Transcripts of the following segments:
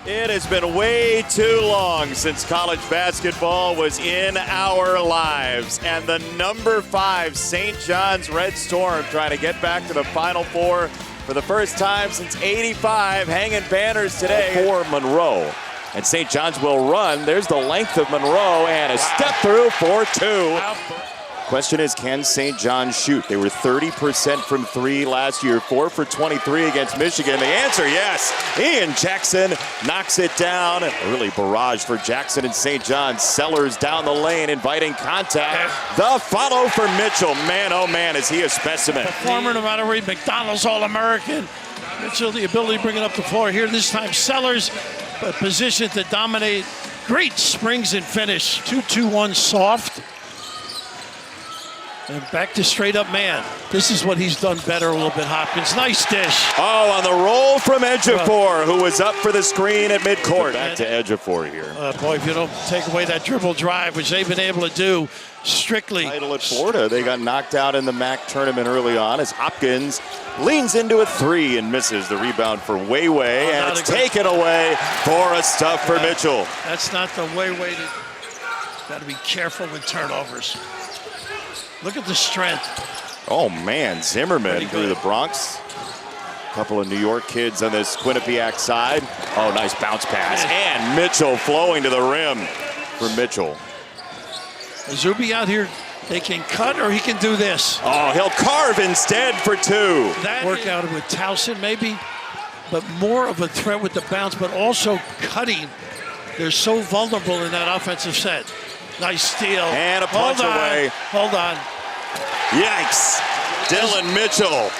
It has been way too long since college basketball was in our lives. And the number 5 St. John's Red Storm trying to get back to the Final Four for the first time since '85, hanging banners today for Monroe. And St. John's will run. There's the length of Monroe and a step through for 2. Question is, can St. John's shoot? They were 30% from 3 last year, 4 for 23 against Michigan. The answer, yes. Ian Jackson knocks it down. A really barrage for Jackson and St. John's. Sellers down the lane, inviting contact. The follow for Mitchell. Man, oh man, is he a specimen. Performer no matter what, McDonald's All-American. Mitchell, the ability to bring it up the floor here. This time, Sellers, but positioned to dominate. Great springs and finish. 2-2-1 soft. And back to straight up man. This is what he's done better a little bit, Hopkins. Nice dish. Oh, on the roll from Ejiofor, who was up for the screen at midcourt. Back to Ejiofor here. Boy, if you don't take away that dribble drive, which they've been able to do strictly. Title at Florida. They got knocked out in the MAC tournament early on as Hopkins leans into a 3 and misses the rebound for Way, and it's taken away for a stuff for Mitchell. That's not the Way. Got to be careful with turnovers. Look at the strength. Oh, man. Zimmerman through the Bronx. A couple of New York kids on this Quinnipiac side. Oh, nice bounce pass. And Mitchell flowing to the rim for Mitchell. Zuby out here, they can cut or he can do this. Oh, he'll carve instead for 2. That work out with Towson maybe, but more of a threat with the bounce, but also cutting. They're so vulnerable in that offensive set. Nice steal. And a punch away. Hold on. Yikes. Dylan Mitchell.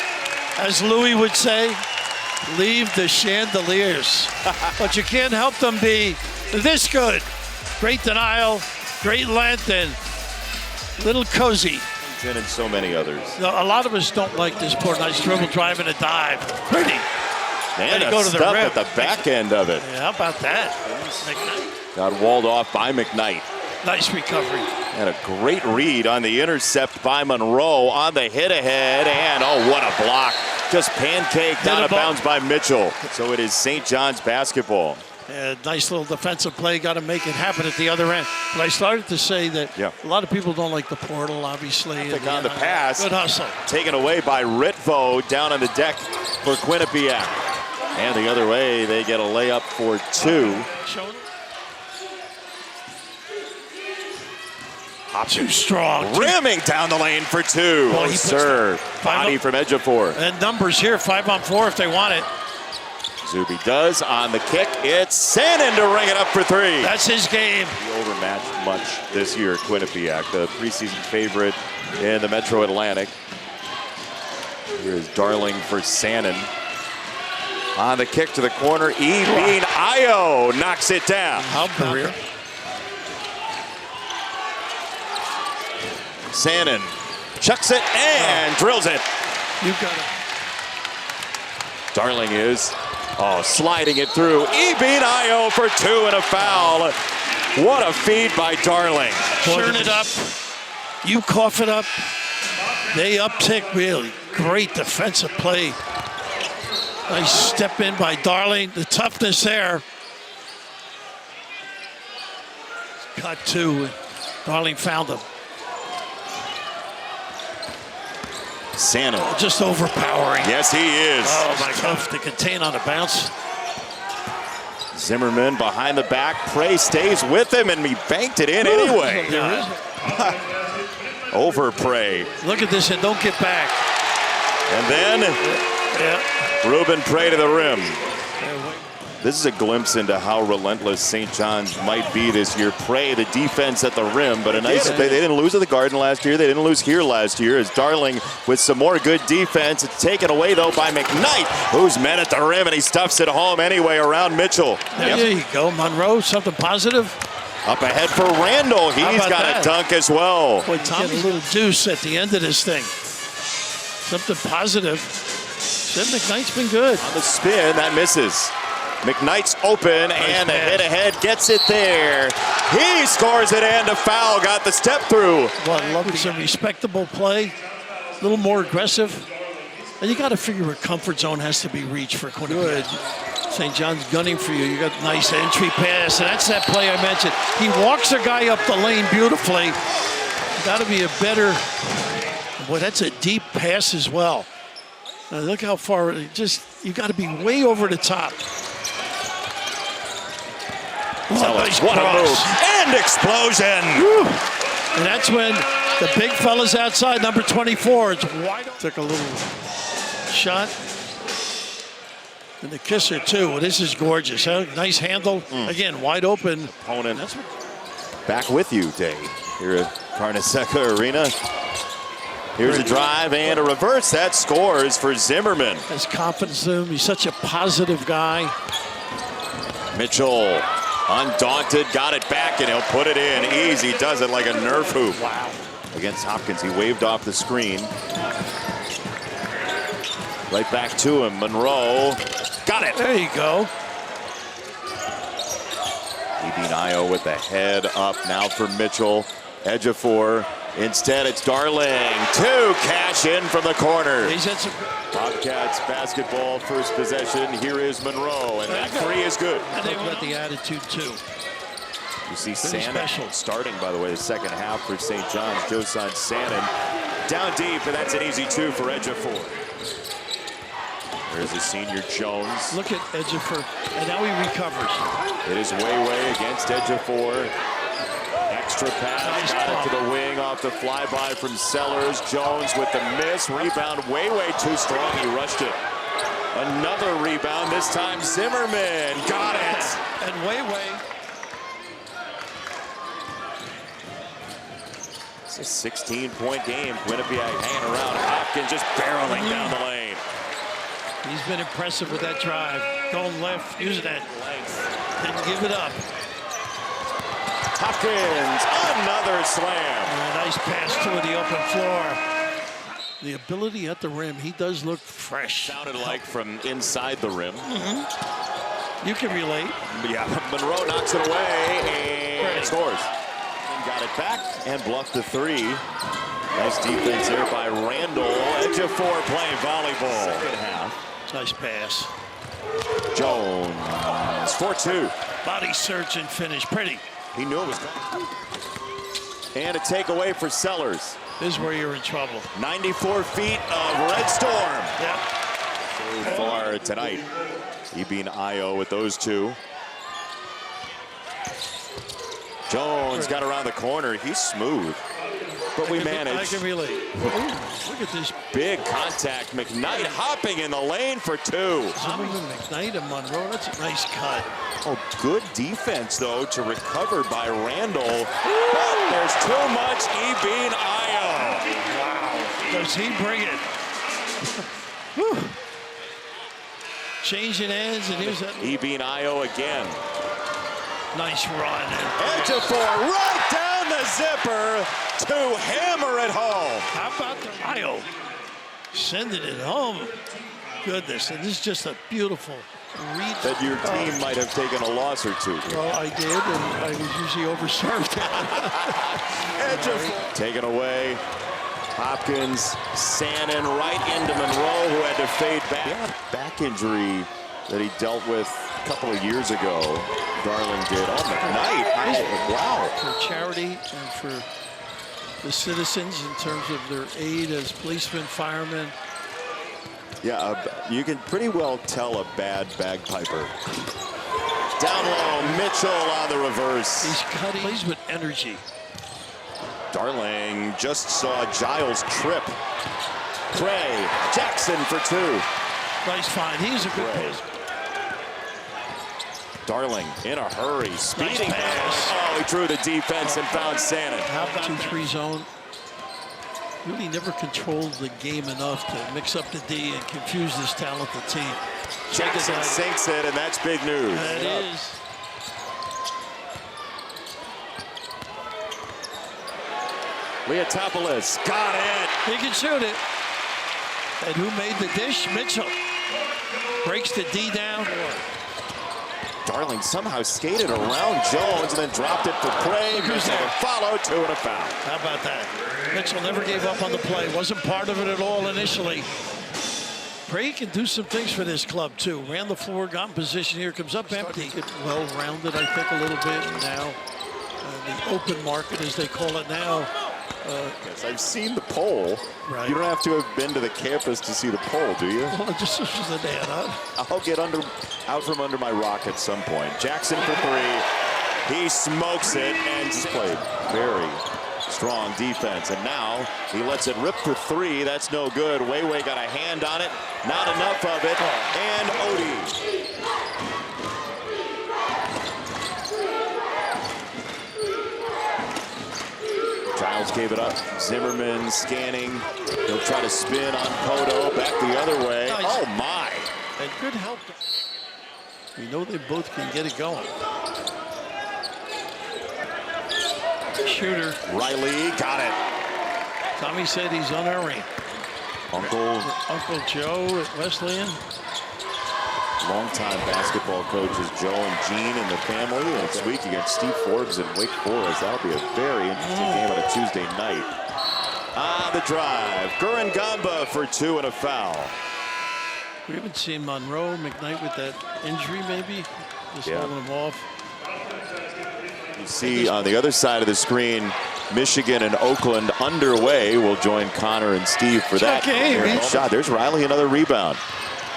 As Louis would say, leave the chandeliers. But you can't help them be this good. Great denial, great length, and little cozy. And so many others. A lot of us don't like this poor nice dribble drive and a dive. Pretty. And a stuff at the back end of it. Yeah, how about that? Got walled off by McKnight. Nice recovery. And a great read on the intercept by Monroe on the hit ahead. And oh, what a block. Just pancaked out of bounds by Mitchell. So it is St. John's basketball. Nice little defensive play. Got to make it happen at the other end. But I started to say that a lot of people don't like the portal, obviously. On the pass. Good hustle. Taken away by Ritvo down on the deck for Quinnipiac. And the other way, they get a layup for 2. Too strong. Rimming down the lane for 2. Well, serve. Body from Ejiofor. And numbers here, 5-on-4 if they want it. Zuby does on the kick. It's Sannon to ring it up for 3. That's his game. He overmatched much this year at Quinnipiac, the preseason favorite in the Metro Atlantic. Here is Darling for Sannon. On the kick to the corner, Bean Io knocks it down. How career. Sannon chucks it and drills it. You got it. Darling is sliding it through. Bean Io for 2 and a foul. What a feed by Darling. Turn it up. You cough it up. They uptick really. Great defensive play. Nice step in by Darling. The toughness there. Cut 2. Darling found him. Sannon. Just overpowering. Yes, he is. Oh, my God. To contain on a bounce. Zimmerman behind the back. Prey stays with him, and he banked it in anyway. Over Prey. Look at this, and don't get back. And then Ruben Prey to the rim. This is a glimpse into how relentless St. John's might be this year. Prey, the defense at the rim, but they didn't lose at the Garden last year. They didn't lose here last year. As Darling with some more good defense. It's taken away, though, by McKnight, who's met at the rim, and he stuffs it home anyway around Mitchell. There you go, Monroe, something positive. Up ahead for Randall. He's got a dunk as well. Boy, Tom, a little deuce at the end of this thing. Something positive. Said McKnight's been good. On the spin, that misses. McKnight's open, and the hit ahead gets it there. He scores it, and a foul. Got the step through. Well, I love some respectable play. A little more aggressive. And you got to figure a comfort zone has to be reached for Quinnipiac. St. John's gunning for you. You got nice entry pass, and that's that play I mentioned. He walks a guy up the lane beautifully. Got to be a better. Boy, that's a deep pass as well. Now look how far. You got to be way over the top. Nice what a move and explosion. Woo. And that's when the big fella's outside, number 24. It's wide open. Took a little shot. And the kisser, too. Well, this is gorgeous. Huh? Nice handle. Again, wide open. Opponent. Back with you, Dave. Here at Carneseca Arena. Here's a drive and a reverse. That scores for Zimmerman. Has confidence in him. He's such a positive guy. Mitchell, undaunted, got it back, and he'll put it in. Easy, does it like a Nerf hoop. Wow. Against Hopkins, he waved off the screen. Right back to him, Monroe. Got it. There you go. Io with the head up now for Mitchell. Edge of 4. Instead, it's Darling. 2, cash in from the corner. He's had some Bobcats basketball, first possession. Here is Monroe, and that 3 is good. And they got the attitude, too. You see Sannon starting, by the way, the second half for St. John's. Josan Sannon down deep, and that's an easy 2 for Edge of 4. There's the senior Jones. Look at Edgefer, and now he recovers. It is way against Edge of 4. Extra pass, Nice got pump. it to the wing off the flyby from Sellers. Jones with the miss, rebound way too strong. He rushed it. Another rebound, this time Zimmerman got it. And way. It's a 16-point game. Quinnipiac hanging around. Hopkins just barreling down the lane. He's been impressive with that drive. Going left, using that length. Didn't give it up. Hopkins, another slam. And a nice pass to the open floor. The ability at the rim, he does look fresh. Sounded like from inside the rim. You can relate. Yeah, Monroe knocks it away and scores. And got it back and bluffed the 3. Nice defense here by Randall. Edge of 4 playing volleyball. Second half. Nice pass. Jones, 4-2. Body search and finish. Pretty. He knew it was coming. And a takeaway for Sellers. This is where you're in trouble. 94 feet of Red Storm. Yep. So far tonight. He being Io with those 2. Jones got around the corner. He's smooth. But we managed. I can relate. Look at this. Big contact. McKnight hopping in the lane for 2. Zimmerman, McKnight, and Monroe. That's a nice cut. Oh, good defense, though, to recover by Randall. But there's too much Bean Io. Wow. Does he bring it? Whew. Changing ends, and here's that. Bean Io again. Nice run. Edge of 4, right down the zipper to hammer it home. How about the Io sending it home? Goodness, and this is just a beautiful read. That your team might have taken a loss or 2. Well, I did, and I was usually overserved. Edge of 4. Taken away. Hopkins, Sannon right into Monroe, who had to fade back. Yeah, back injury that he dealt with a couple of years ago. Darling did on the night. Wow. For charity and for the citizens in terms of their aid as policemen, firemen. Yeah, you can pretty well tell a bad bagpiper. Down low, Mitchell on the reverse. He's cutting. Plays with energy. Darling just saw Giles trip. Cray, Jackson for 2. Nice find. He's a good pass. Darling in a hurry, speeding Nice pass. Oh, he drew the defense and found Sannon. How about 2-3 zone? Really never controlled the game enough to mix up the D and confuse this talented team. Jackson sinks it, and that's big news. That is. Leotopoulos got it. He can shoot it. And who made the dish? Mitchell. Breaks the D down. Darling somehow skated around Jones and then dropped it for Craig. Who's there? Follow, 2 and a foul. How about that? Mitchell never gave up on the play. Wasn't part of it at all initially. Pray can do some things for this club, too. Ran the floor, got in position here, comes up empty. Well-rounded, I think, a little bit now. The open market, as they call it now. Yes, I've seen the poll. Right. You don't have to have been to the campus to see the poll, do you? Well, just this was the day I'll get out from under my rock at some point. Jackson for three. He smokes it and just played very strong defense. And now he lets it rip for three. That's no good. Weiwei got a hand on it. Not enough of it. And Odie. Giles gave it up. Zimmerman scanning. He'll try to spin on Kodo. Back the other way. Nice. Oh, my. And good help. We know they both can get it going. Shooter. Riley got it. Tommy said he's unerring. Uncle Joe at Wesleyan. Longtime basketball coaches Joe and Gene and the family. And next week against Steve Forbes and Wake Forest. That'll be a very interesting game on a Tuesday night. The drive. Gurren Gamba for two and a foul. We haven't seen Monroe. McKnight with that injury, maybe. Just holding him off. You see on the other side of the screen, Michigan and Oakland underway. We'll join Connor and Steve for that shot. There's Riley, another rebound.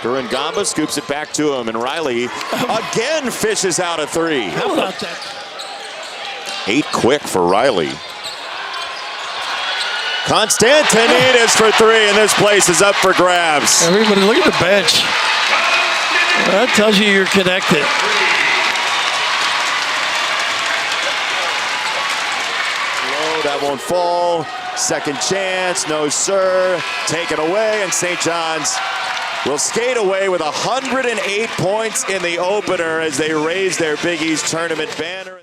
Gurren Gamba scoops it back to him, and Riley again fishes out a three. How about that? 8 quick for Riley. Constantinides for three, and this place is up for grabs. Everybody, look at the bench. Well, that tells you you're connected. Low, that won't fall. Second chance, no sir. Taken away, and St. John's will skate away with 108 points in the opener as they raise their Big East tournament banner.